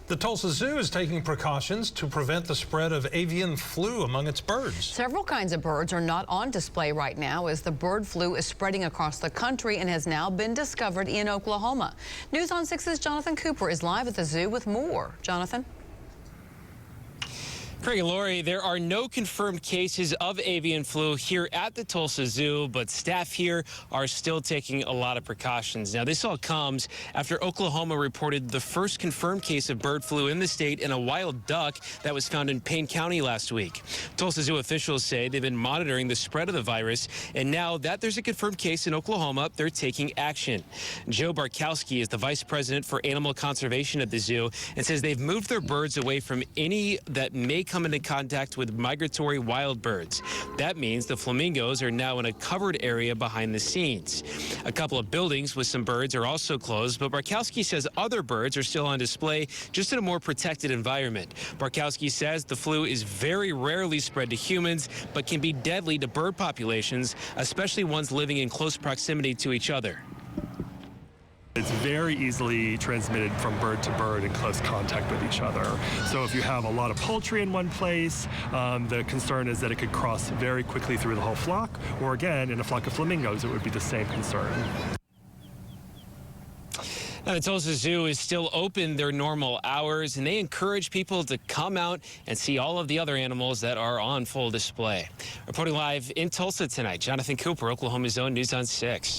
The Tulsa Zoo is taking precautions to prevent the spread of avian flu among its birds. Several kinds of birds are not on display right now as the bird flu is spreading across the country and has now been discovered in Oklahoma. News on 6's Jonathan Cooper is live at the zoo with more. Jonathan? Craig and Lori, there are no confirmed cases of avian flu here at the Tulsa Zoo, but staff here are still taking a lot of precautions. Now, this all comes after Oklahoma reported the first confirmed case of bird flu in the state in a wild duck that was found in Payne County last week. Tulsa Zoo officials say they've been monitoring the spread of the virus, and now that there's a confirmed case in Oklahoma, they're taking action. Joe Barkowski is the vice president for animal conservation at the zoo and says they've moved their birds away from any that may come into contact with migratory wild birds. That means the flamingos are now in a covered area behind the scenes. A couple of buildings with some birds are also closed, but Barkowski says other birds are still on display, just in a more protected environment. Barkowski says the flu is very rarely spread to humans, but can be deadly to bird populations, especially ones living in close proximity to each other. It's very easily transmitted from bird to bird in close contact with each other. So if you have a lot of poultry in one place, the concern is that it could cross very quickly through the whole flock, or again, in a flock of flamingos, it would be the same concern. Now, the Tulsa Zoo is still open their normal hours, and they encourage people to come out and see all of the other animals that are on full display. Reporting live in Tulsa tonight, Jonathan Cooper, Oklahoma's Own News on 6.